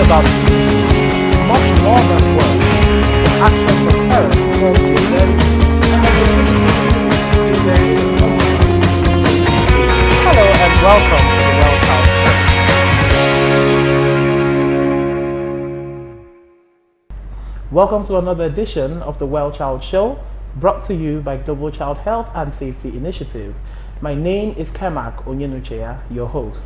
about much more than words. The actions of parents also vary, and the decision if there is a compromise. Hello and welcome to the Well Child Show. Welcome to another edition of the Well Child Show, brought to you by Global Child Health and Safety Initiative. My name is Kemak Onyenuchea, your host.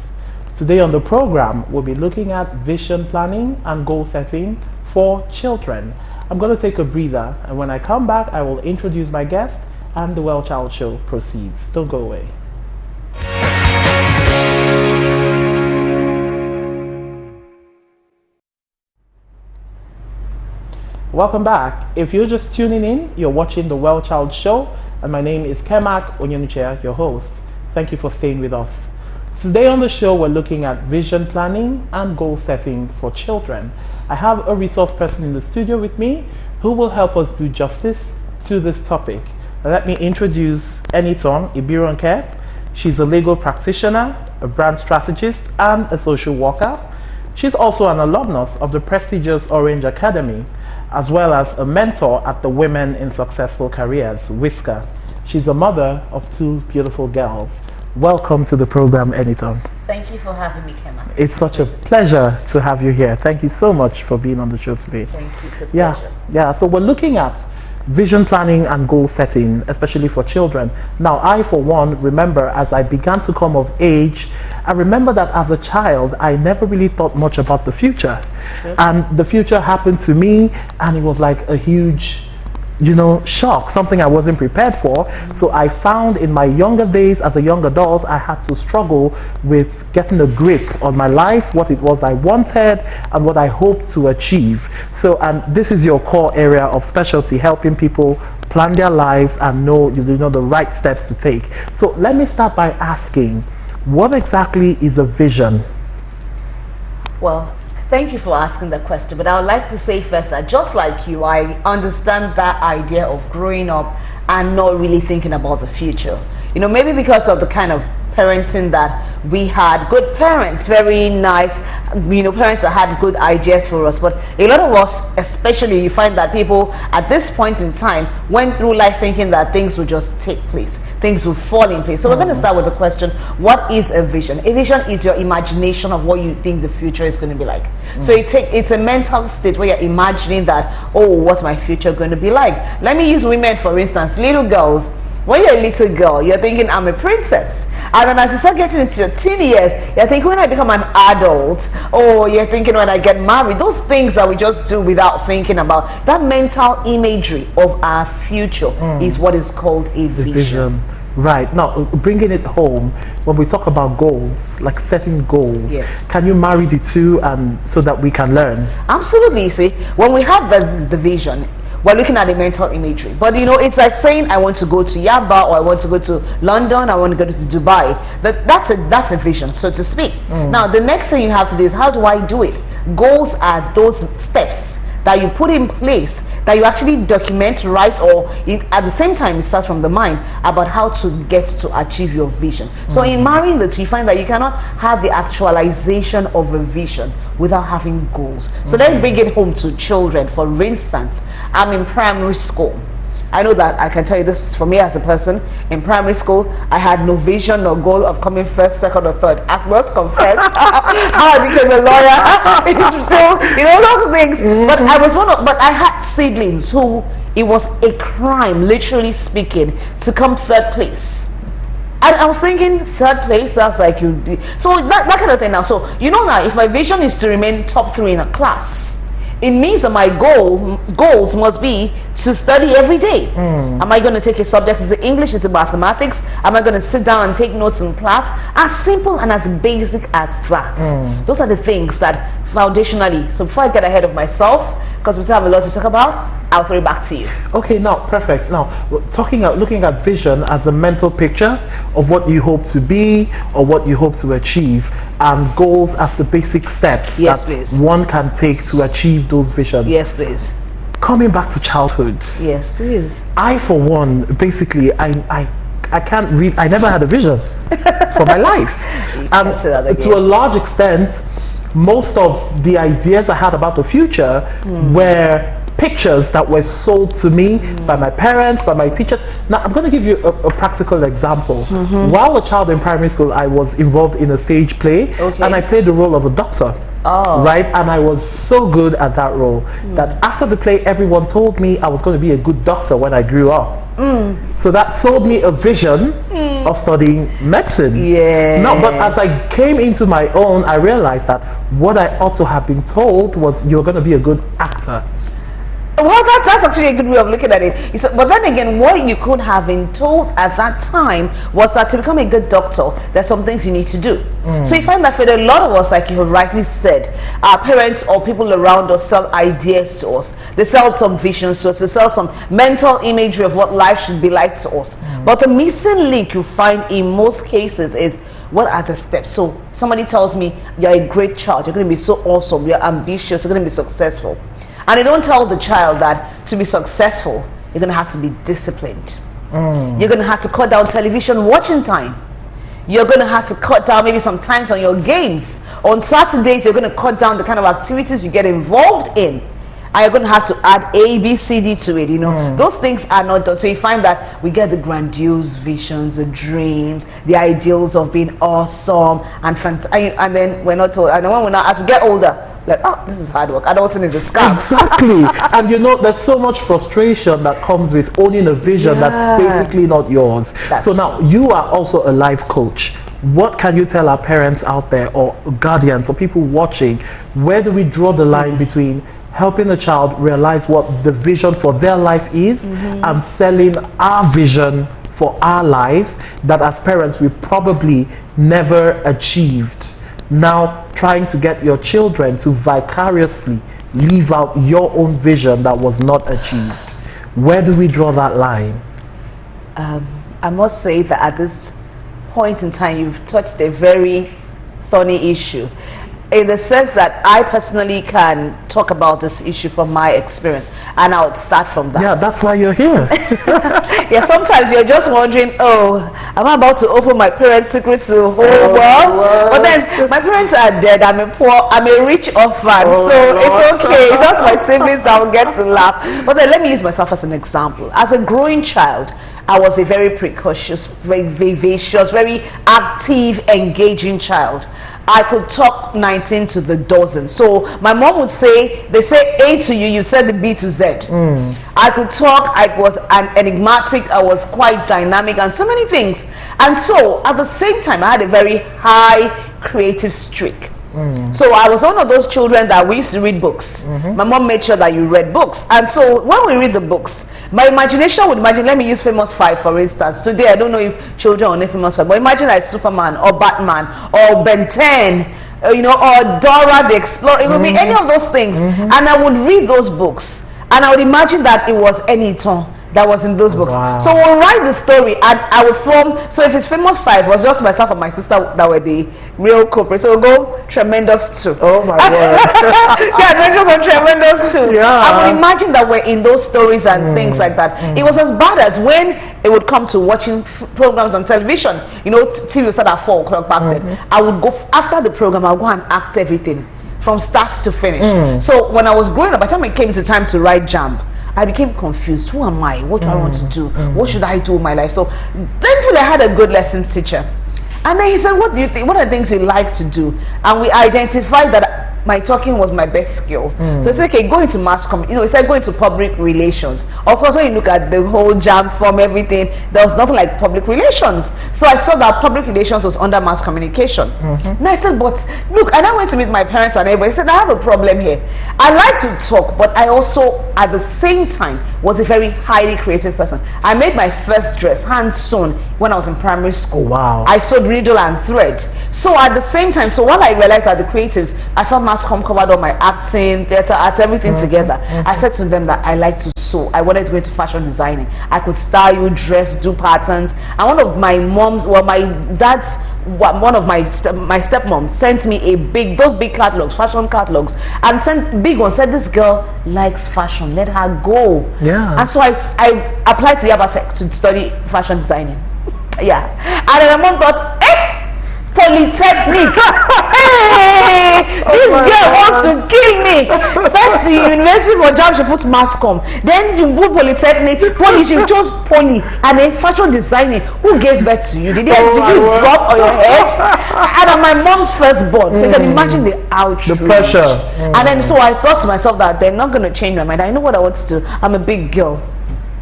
Today on the program, we'll be looking at vision planning and goal setting for children. I'm going to take a breather, and when I come back, I will introduce my guest and the Well Child Show proceeds. Don't go away. Welcome back. If you're just tuning in, you're watching the Well Child Show, and my name is Kemak Onyenuchea, your host. Thank you for staying with us. Today on the show, we're looking at vision planning and goal setting for children. I have a resource person in the studio with me who will help us do justice to this topic. Let me introduce Enitan Ibironke. She's a legal practitioner, a brand strategist, and a social worker. She's also an alumnus of the prestigious Orange Academy, as well as a mentor at the Women in Successful Careers, WISCA. She's a mother of two beautiful girls. Welcome to the program, Enitan. Thank you for having me, Kema. It's such a pleasure to have you here. Thank you so much for being on the show today. Thank you. It's a pleasure. Yeah. So we're looking at vision planning and goal setting, especially for children. Now, I, for one, remember as I began to come of age, I remember that as a child, I never really thought much about the future. Sure. And the future happened to me, and it was like a huge, shock, something I wasn't prepared for. Mm-hmm. So I found in my younger days as a young adult, I had to struggle with getting a grip on my life, what it was I wanted and what I hoped to achieve. So, and this is your core area of specialty, helping people plan their lives and know the right steps to take. So let me start by asking, what exactly is a vision? Well, thank you for asking that question, but I would like to say first that just like you, I understand that idea of growing up and not really thinking about the future. Maybe because of the kind of parenting that we had, good parents, very nice, parents that had good ideas for us. But a lot of us, especially, you find that people at this point in time went through life thinking that things would just take place, things would fall in place. So we're going to start with the question, what is a vision? A vision is your imagination of what you think the future is going to be like. So it's a mental state where you're imagining that, oh, what's my future going to be like? Let me use women, for instance, little girls. When you're a little girl, you're thinking, I'm a princess. And then as you start getting into your teen years, you're thinking, when I become an adult, or you're thinking, when I get married, those things that we just do without thinking about. That mental imagery of our future is what is called a vision. Right. Now, bringing it home, when we talk about goals, like setting goals, yes, can you marry the two and so that we can learn? Absolutely. See, when we have the vision, we're looking at the mental imagery, but it's like saying I want to go to Yaba, or I want to go to London, I want to go to Dubai. That's a vision, so to speak. Now the next thing you have to do is, how do I do it? Goals are those steps that you put in place, that you actually document, right, or at the same time it starts from the mind about how to get to achieve your vision. So in marrying the two, you find that you cannot have the actualization of a vision without having goals. So let's bring it home to children. For instance, I'm in primary school. I know that I can tell you this for me as a person. In primary school, I had no vision, no goal of coming first, second, or third. I must confess, how I became a lawyer, those things. But but I had siblings who it was a crime, literally speaking, to come third place. And I was thinking, third place, that's like so that kind of thing. Now, so now, if my vision is to remain top 3 in a class, it means that my goals must be to study every day. Am I going to take a subject? Is it English? Is it mathematics? Am I going to sit down and take notes in class? As simple and as basic as that. Those are the things that foundationally. So before I get ahead of myself, because we still have a lot to talk about, I'll throw it back to you. Okay, now perfect. Now looking at vision as a mental picture of what you hope to be or what you hope to achieve, and goals as the basic steps that one can take to achieve those visions. Yes, please. Coming back to childhood. Yes, please. I, for one, basically, I can't read. I never had a vision for my life. To a large extent, most of the ideas I had about the future were pictures that were sold to me by my parents, by my teachers. Now, I'm going to give you a practical example. While a child in primary school, I was involved in a stage play, and I played the role of a doctor. Right, and I was so good at that role that after the play, everyone told me I was going to be a good doctor when I grew up. So that sold me a vision of studying medicine. No, but as I came into my own, I realized that what I ought to have been told was you're going to be a good actor. Well, that's actually a good way of looking at it. You said, but then again, what you could have been told at that time was that to become a good doctor, there's some things you need to do. So you find that for a lot of us, like you have rightly said, our parents or people around us sell ideas to us. They sell some visions to us. They sell some mental imagery of what life should be like to us. But the missing link you find in most cases is, what are the steps? So somebody tells me, you're a great child, you're going to be so awesome, you're ambitious, you're going to be successful. And they don't tell the child that to be successful, you're going to have to be disciplined. You're going to have to cut down television watching time. You're going to have to cut down maybe some times on your games. On Saturdays, you're going to cut down the kind of activities you get involved in. And you're going to have to add A, B, C, D to it, you know. Those things are not done. So you find that we get the grandiose visions, the dreams, the ideals of being awesome and and then we're not told. And then when we're not, as we get older, like, oh, this is hard work. Adulting is a scam. Exactly. And you know, there's so much frustration that comes with owning a vision that's basically not yours. So now, you are also a life coach. What can you tell our parents out there, or guardians, or people watching? Where do we draw the line between helping a child realize what the vision for their life is and selling our vision for our lives that as parents we probably never achieved? Now trying to get your children to vicariously live out your own vision that was not achieved. Where do we draw that line? I must say that at this point in time, you've touched a very thorny issue, in the sense that I personally can talk about this issue from my experience, and I would start from that. Yeah, that's why you're here. Yeah, sometimes you're just wondering, oh, am I about to open my parents' secrets to the whole world? But then my parents are dead, I'm a rich orphan, so it's okay. It's just my siblings that will get to laugh. But then let me use myself as an example. As a growing child, I was a very precocious, very vivacious, very active, engaging child. I could talk 19 to the dozen. So my mom would say, they say A to you, you said the B to Z. I could talk, I was enigmatic, I was quite dynamic and so many things. And so at the same time, I had a very high creative streak. So I was one of those children that we used to read books. My mom made sure that you read books. And so when we read the books, my imagination would imagine, let me use Famous Five for instance. Today I don't know if children are Famous Five, but imagine like Superman or Batman or Ben 10, you know, or Dora the Explorer. It would be any of those things. And I would read those books and I would imagine that it was Enitan that was in those books. So we'll write the story and I would form, so if it's Famous Five, it was just myself and my sister that were the real culprits. So we'll go Tremendous 2. Oh my God. Yeah, Adventures on Tremendous 2. Yeah. I would imagine that we're in those stories and things like that. It was as bad as when it would come to watching programs on television. You know, TV would start at 4 o'clock back then. I would go, after the program, I'll go and act everything from start to finish. So when I was growing up, by the time it came to time to write JAMB, I became confused. Who am I? What do I want to do? What should I do with my life? So thankfully I had a good lessons teacher. And then he said, what do you think? What are the things you like to do? And we identified that my talking was my best skill. So he said, okay, go into mass communication. You know, he said, go into public relations. Of course, when you look at the whole JAMB form, everything, there was nothing like public relations. So I saw that public relations was under mass communication. And I said, but look, and I went to meet my parents and everybody said, I have a problem here. I like to talk, but I also, at the same time, was a very highly creative person. I made my first dress hand-sewn when I was in primary school. Wow. I sewed needle and thread. So at the same time, so while I realized that the creatives, I felt mass comm covered all my acting, theater arts, everything together. I said to them that I like to sew. I wanted to go into fashion designing. I could style you, dress, do patterns. And one of my mom's, well, my dad's, one of my stepmom sent me a big, those big catalogs, fashion catalogs, and sent big one, said this girl likes fashion, let her go. Yeah. And so I applied to Yaba Tech to study fashion designing. Yeah. And then my mom thought, Polytechnic. Hey, this girl wants to kill me. First the university for jam, she puts mass com. Then you go polytechnic, poly, she chose poly, and then fashion designing. Who gave birth to you? Did you drop on your head? And I'm my mom's firstborn, so you can imagine the outrage, the pressure. And then so I thought to myself that they're not going to change my mind. I know what I want to do. I'm a big girl.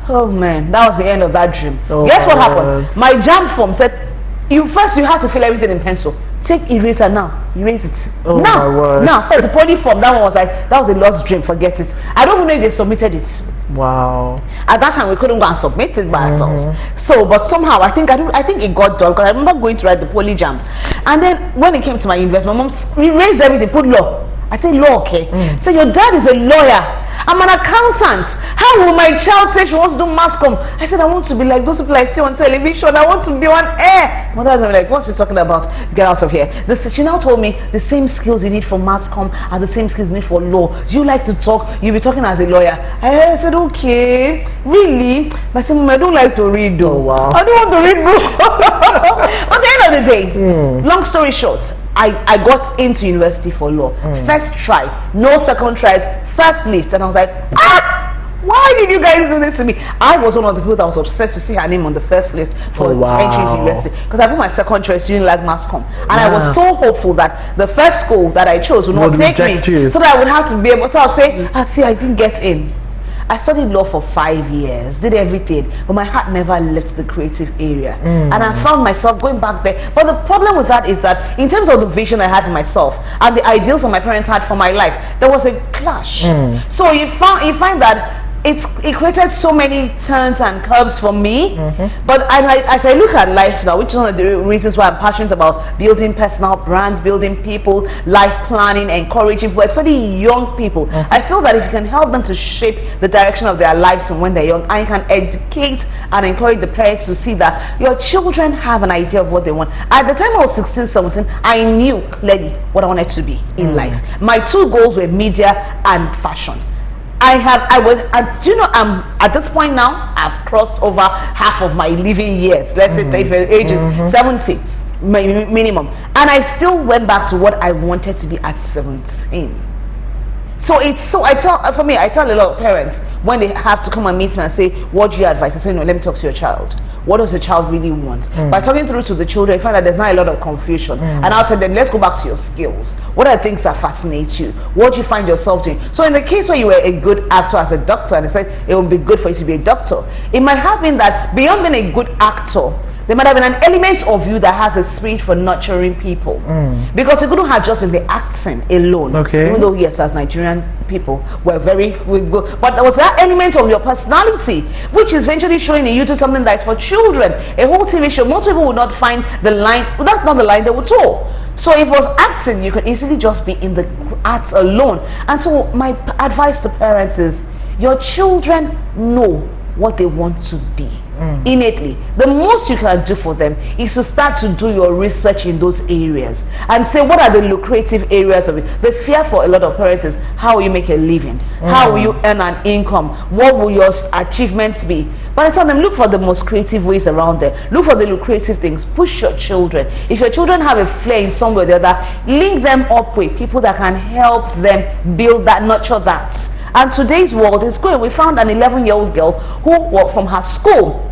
Oh man, that was the end of that dream. Guess what happened? My jam form said, you have to fill everything in pencil. Take eraser now, erase it. Now first the poly form, that one was like, that was a lost dream, forget it. I don't even know if they submitted it. Wow. At that time we couldn't go and submit it by ourselves. So but somehow I think it got done, because I remember going to write the poly jam. And then when it came to my university, my mom erased everything, put law. I said, law, okay. So your dad is a lawyer. I'm an accountant. How will my child say she wants to do mass com? I said, I want to be like those people I see on television. I want to be on air. Mother was like, what's she talking about? Get out of here. She now told me the same skills you need for mass com are the same skills you need for law. Do you like to talk? You'll be talking as a lawyer. I said, okay. Really? But I said, Mom, I don't like to read though. Oh, wow. I don't want to read books. At the end of the day, long story short, I got into university for law. First try, no second tries, first lift. And I was like, why did you guys do this to me? I was one of the people that was upset to see her name on the first list for entry into university, because I put my second choice, didn't like mass com. And I was so hopeful that the first school that I chose would not take me, so that I would have to be able, so I'll say, I didn't get in. I studied law for 5 years, did everything, but my heart never left the creative area. And I found myself going back there. But the problem with that is that in terms of the vision I had for myself and the ideals that my parents had for my life, there was a clash. So you find that it created so many turns and curves for me. But as I look at life now, which is one of the reasons why I'm passionate about building personal brands, building people, life planning, encouraging people, especially young people. I feel that if you can help them to shape the direction of their lives from when they're young, and you can educate and encourage the parents to see that your children have an idea of what they want. At the time I was 16, 17, I knew clearly what I wanted to be in life. My two goals were media and fashion. At this point now, I've crossed over half of my living years. Let's say if the age is 70 minimum, and I still went back to what I wanted to be at 17. So I tell a lot of parents when they have to come and meet me and say, what do you advise? I say, no, let me talk to your child. What does the child really want? By talking through to the children, I find that there's not a lot of confusion. And I'll tell them, let's go back to your skills. What are things that fascinate you? What do you find yourself doing? So in the case where you were a good actor as a doctor, and they said it would be good for you to be a doctor, it might have been that beyond being a good actor, there might have been an element of you that has a spirit for nurturing people. Because it couldn't have just been the acting alone. Okay. Even though, yes, as Nigerian people, we're good. But there was that element of your personality, which is eventually showing in you to something that's for children. A whole TV show, most people would not find the line. Well, that's not the line they would talk. So if it was acting, you could easily just be in the arts alone. And so my advice to parents is, your children know what they want to be. Innately. The most you can do for them is to start to do your research in those areas and say, what are the lucrative areas of it? The fear for a lot of parents is, how will you make a living? How will you earn an income? What will your achievements be? But I tell them, look for the most creative ways around there. Look for the lucrative things. Push your children. If your children have a flair in some way or the other, link them up with people that can help them build that, nurture that. And today's world is good. We found an 11-year-old girl who, from her school,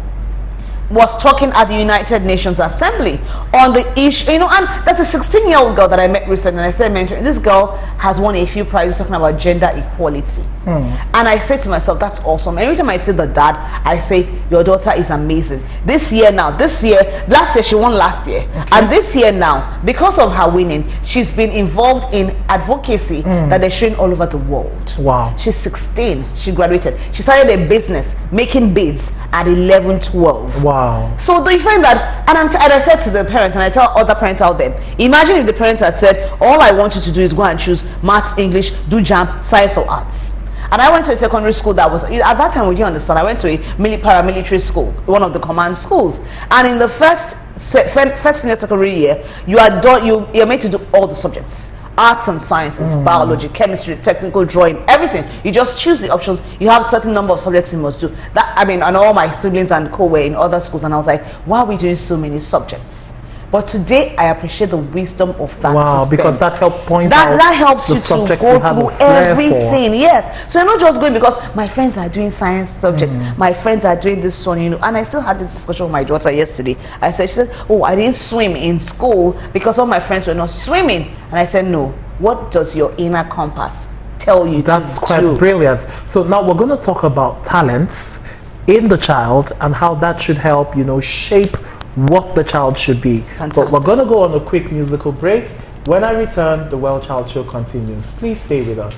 was talking at the United Nations Assembly on the issue, and that's a 16-year-old girl that I met recently, and I started mentoring. This girl has won a few prizes talking about gender equality. And I say to myself, that's awesome. Every time I see the dad, I say, your daughter is amazing. Last year she won last year. And this year now, because of her winning, she's been involved in advocacy that they're showing all over the world. Wow. She's 16. She graduated. She started a business making beads at 11, 12. Wow. So do you find that, and I said to the parents, and I tell other parents out there, imagine if the parents had said, all I want you to do is go and choose maths, English, do jam, science or arts. And I went to a secondary school that was, at that time, would you understand, I went to a paramilitary school, one of the command schools. And in the first senior secondary year, you're made to do all the subjects. Arts and sciences, biology, chemistry, technical drawing, everything. You just choose the options. You have a certain number of subjects you must do. And all my siblings and co were in other schools, and I was like, why are we doing so many subjects? But today, I appreciate the wisdom of that system. Because that helps point out that helps you to go through everything. Yes. So you're not just going because my friends are doing science subjects, my friends are doing this one, and I still had this discussion with my daughter yesterday. She said, oh, I didn't swim in school because all my friends were not swimming. And I said, no, what does your inner compass tell you? That's quite brilliant. So now we're going to talk about talents in the child and how that should help, shape what the child should be. Fantastic. But we're going to go on a quick musical break. When I return, the Well Child Show continues. Please stay with us.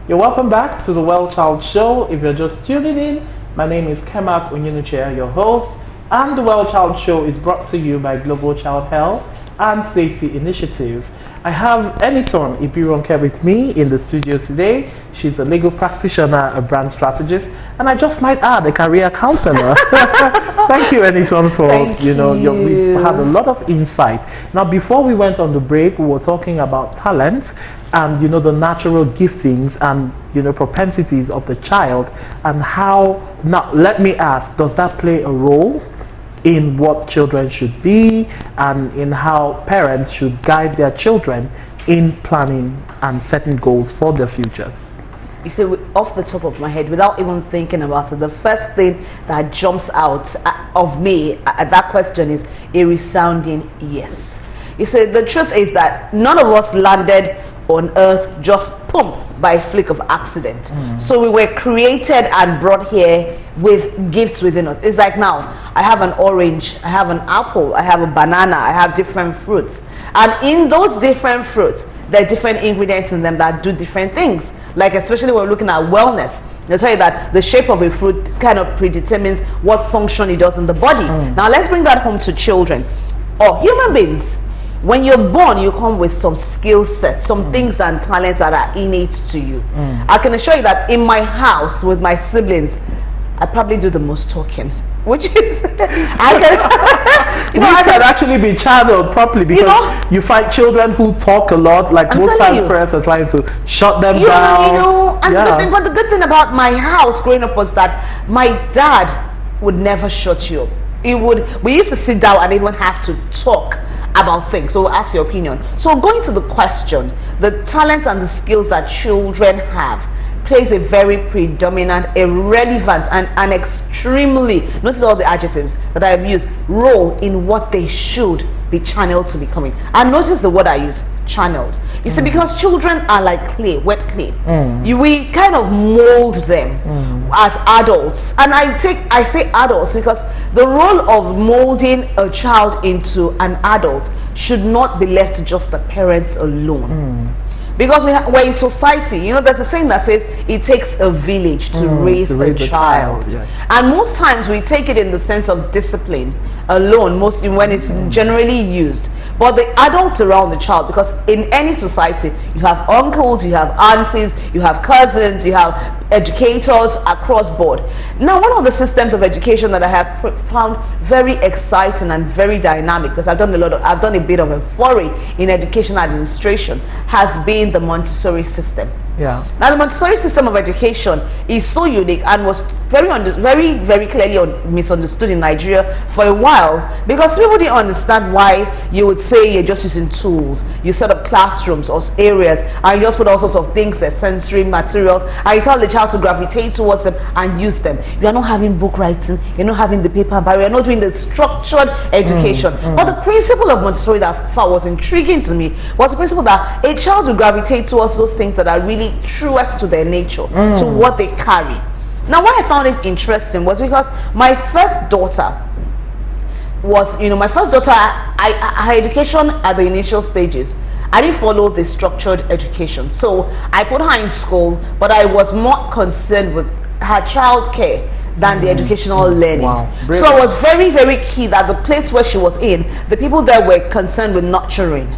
You're welcome back to the Well Child Show. If you're just tuning in, my name is Kemak Onyenuche, your host, and the Well Child Show is brought to you by Global Child Health and Safety Initiative. I have Enitan Ibironke with me in the studio today. She's a legal practitioner, a brand strategist, and I just might add, a career counselor. Thank you, Enitan, for we've had a lot of insight. Now, before we went on the break, we were talking about talent and the natural giftings and propensities of the child, and how. Now, let me ask: does that play a role in what children should be and in how parents should guide their children in planning and setting goals for their futures? You see, off the top of my head, without even thinking about it, the first thing that jumps out of me at that question is a resounding yes. You see, the truth is that none of us landed on earth just boom by a flick of accident. So we were created and brought here with gifts within us. It's like now, I have an orange, I have an apple, I have a banana, I have different fruits. And in those different fruits, there are different ingredients in them that do different things. Like especially when we're looking at wellness, they'll tell you that the shape of a fruit kind of predetermines what function it does in the body. Now let's bring that home to children or human beings. When you're born, you come with some skill sets, some things and talents that are innate to you. I can assure you that in my house with my siblings, I probably do the most talking, which is I can actually be channeled properly, because you find children who talk a lot, like most times parents are trying to shut them down. And but the good thing about my house growing up was that my dad would never shut you up. We used to sit down and even have to talk about things. So we'll ask your opinion. So going to the question, the talents and the skills that children have plays a very predominant, a relevant, and an extremely, notice all the adjectives that I've used, role in what they should be channeled to becoming. And notice the word I use, channeled. You see, because children are like clay, wet clay. We kind of mold them as adults. And I say adults because the role of molding a child into an adult should not be left to just the parents alone. Because we're in society, there's a saying that says it takes a village to raise a child. Yes. And most times we take it in the sense of discipline alone, mostly when it's generally used. But the adults around the child, because in any society, you have uncles, you have aunties, you have cousins, you have educators across board. Now, one of the systems of education that I have found very exciting and very dynamic, because I've done a bit of a foray in education administration, has been the Montessori system. Yeah. Now, the Montessori system of education is so unique and was very clearly misunderstood in Nigeria for a while, because people didn't understand why you would say you're just using tools. You set up classrooms or areas and you just put all sorts of things, sensory materials, and you tell the child to gravitate towards them and use them. You are not having book writing, you're not having the paper barrier, you're not doing the structured education. But the principle of Montessori that was intriguing to me was the principle that a child will gravitate towards those things that are really truest to their nature, to what they carry. Now, why I found it interesting was because my first daughter was, her education at the initial stages, I didn't follow the structured education. So I put her in school, but I was more concerned with her childcare than the educational learning. Wow. So it was very, very key that the place where she was in, the people there were concerned with nurturing.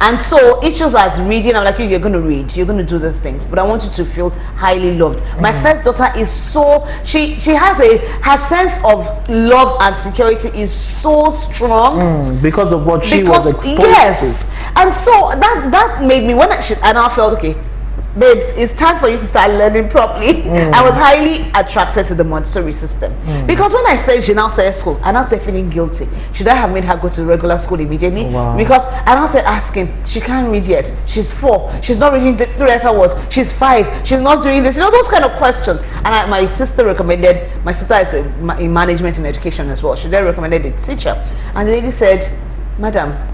And so issues as reading, I'm like, you're going to read, you're going to do these things, but I want you to feel highly loved. My first daughter is so, she has her sense of love and security is so strong because of what she was exposed yes. to. And so that made me, and I felt, okay, babes, it's time for you to start learning properly. I was highly attracted to the Montessori system because when I said she now started school, I now started feeling guilty. Should I have made her go to regular school immediately? Because I now started asking, she can't read yet, she's 4, she's not reading the 3-letter words, she's 5, she's not doing this, those kind of questions. And my sister recommended, my sister is in management and education as well, she then recommended a teacher, and the lady said, madam,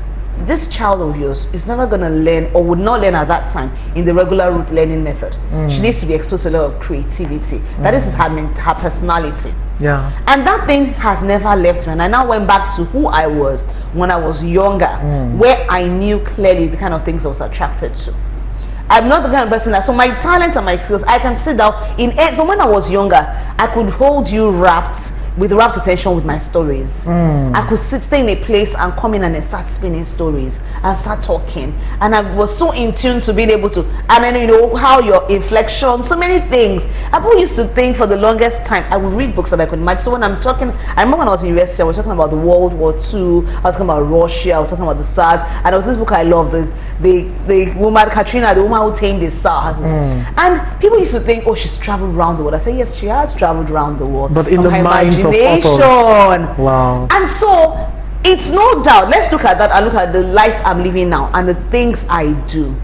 this child of yours is never going to learn, or would not learn at that time, in the regular route learning method. She needs to be exposed to a lot of creativity. That is her personality. Yeah. And that thing has never left me. And I now went back to who I was when I was younger, where I knew clearly the kind of things I was attracted to. I'm not the kind of person that, so my talents and my skills, I can sit down from when I was younger, I could hold you with rapt attention with my stories. I could stay in a place and come in and start spinning stories and start talking, and I was so in tune to being able to, and then how your inflection, so many things. I used to think for the longest time I would read books that I could match. So when I'm talking, I remember when I was in university, I was talking about the World War II, I was talking about Russia, I was talking about the SARS, and there was this book I loved, the woman Katrina, the woman who tamed the SARS. And people used to think, oh, she's traveled around the world. I say, yes, she has traveled around the world, but in the minds of others. Wow. And so it's no doubt, let's look at that and look at the life I'm living now and the things I do.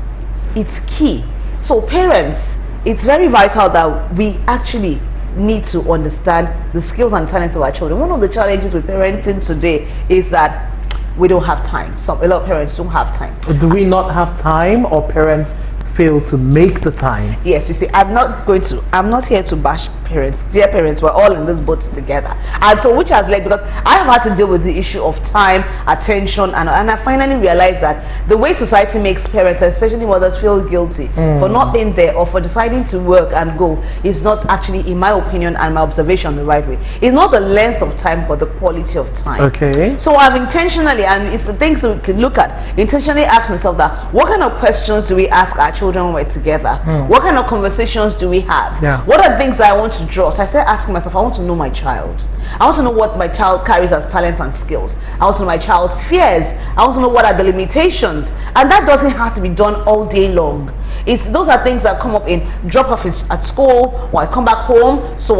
It's key. So parents, it's very vital that we actually need to understand the skills and talents of our children. One of the challenges with parenting today is that we don't have time. A lot of parents don't have time. Do we not have time, or parents fail to make the time? Yes, you see, I'm not here to bash parents. Dear parents, we're all in this boat together. And so which has led, because I have had to deal with the issue of time, attention, and I finally realized that the way society makes parents, especially mothers, feel guilty for not being there or for deciding to work and go is not actually, in my opinion and my observation, the right way. It's not the length of time, but the quality of time. Okay. So I've intentionally, and it's the things we can look at, intentionally ask myself that, what kind of questions do we ask our children when we're together? What kind of conversations do we have? What are things that I want to draw? So I started asking myself, I want to know my child. I want to know what my child carries as talents and skills. I want to know my child's fears. I want to know what are the limitations. And that doesn't have to be done all day long. Those are things that come up in drop-off at school, or I come back home, so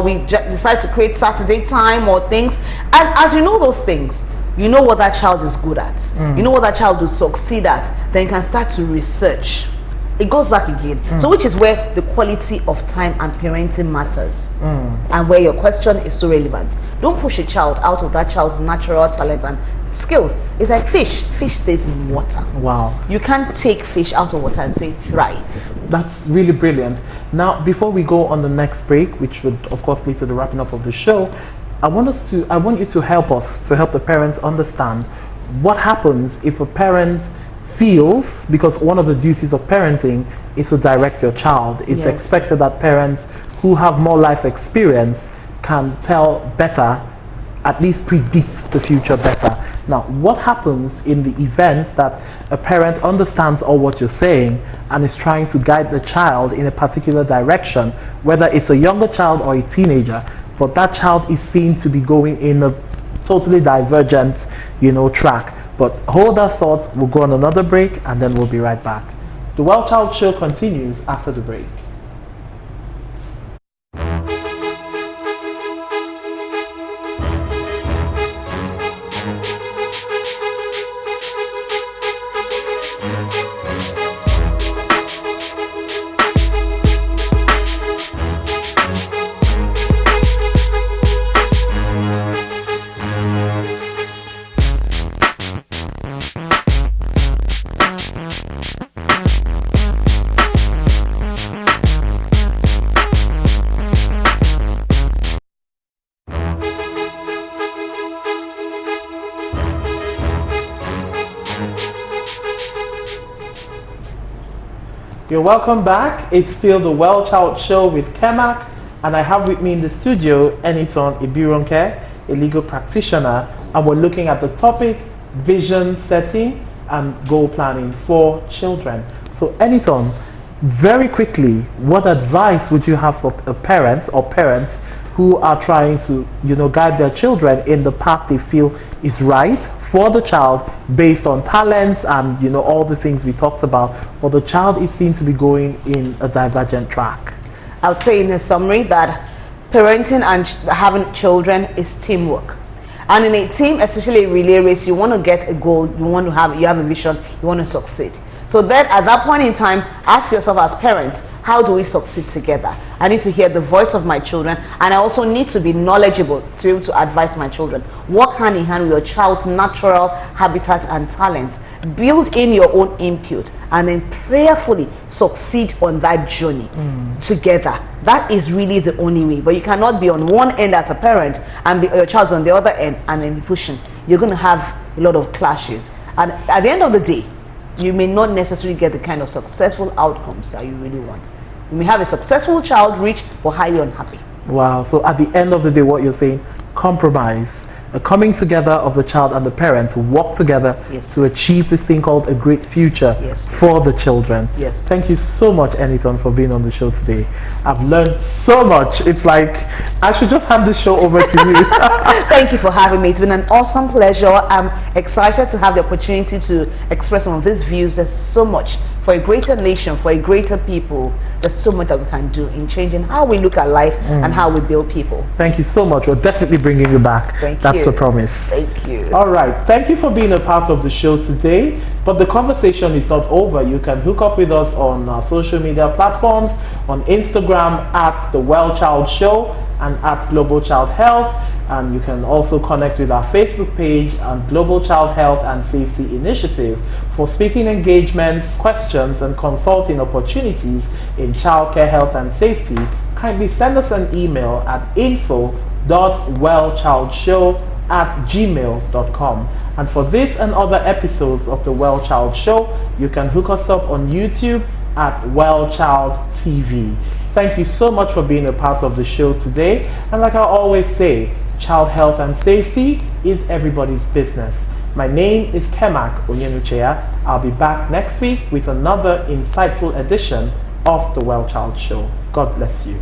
we decide to create Saturday time or things. And as you know those things, you know what that child is good at. You know what that child will succeed at. Then you can start to research. It goes back again. So which is where the quality of time and parenting matters, and where your question is so relevant. Don't push a child out of that child's natural talent and skills. It's like fish stays in water. Wow. You can't take fish out of water and say thrive. That's really brilliant. Now, before we go on the next break, which would of course lead to the wrapping up of the show, I want you to help the parents understand what happens if a parent feels, because one of the duties of parenting is to direct your child. It's expected that parents who have more life experience can tell better, at least predict the future better. Now, what happens in the event that a parent understands all what you're saying and is trying to guide the child in a particular direction, whether it's a younger child or a teenager, but that child is seen to be going in a totally divergent, track? But hold that thought, we'll go on another break and then we'll be right back. The Well Child Show continues after the break. You're welcome back. It's still the Well Child Show with Kemak, and I have with me in the studio Enitan Ibironke, a legal practitioner, and we're looking at the topic vision setting and goal planning for children. So Enitan, very quickly, what advice would you have for a parent or parents who are trying to, guide their children in the path they feel is right for the child based on talents and, all the things we talked about, but the child is seen to be going in a divergent track? I would say in a summary that parenting and having children is teamwork. And in a team, especially a relay race, you want to get a goal, you have a vision, you want to succeed. So then at that point in time, ask yourself as parents, how do we succeed together? I need to hear the voice of my children, and I also need to be knowledgeable to be able to advise my children. Work hand in hand with your child's natural habitat and talents. Build in your own input, and then prayerfully succeed on that journey together. That is really the only way. But you cannot be on one end as a parent and your child's on the other end and then pushing. You're going to have a lot of clashes. And at the end of the day, you may not necessarily get the kind of successful outcomes that you really want. You may have a successful child reach, but highly unhappy. Wow. So at the end of the day, what you're saying, compromise, a coming together of the child and the parents who work together to achieve this thing called a great future for the children. Yes. Thank you so much, Enitan, for being on the show today. I've learned so much. It's like I should just hand this show over to you. Thank you for having me. It's been an awesome pleasure. I'm excited to have the opportunity to express some of these views. There's so much for a greater nation, for a greater people. There's so much that we can do in changing how we look at life and how we build people. Thank you so much. We're definitely bringing you back. That's a promise. Thank you. All right. Thank you for being a part of the show today. But the conversation is not over. You can hook up with us on our social media platforms, on Instagram at The Well Child Show and at Global Child Health. And you can also connect with our Facebook page and Global Child Health and Safety Initiative for speaking engagements, questions, and consulting opportunities in childcare health and safety. Kindly send us an email at info.wellchildshow@gmail.com. And for this and other episodes of the Well Child Show, you can hook us up on YouTube at Well Child TV. Thank you so much for being a part of the show today. And like I always say, child health and safety is everybody's business. My name is Kemak Onyenuchea. I'll be back next week with another insightful edition of the Well Child Show. God bless you.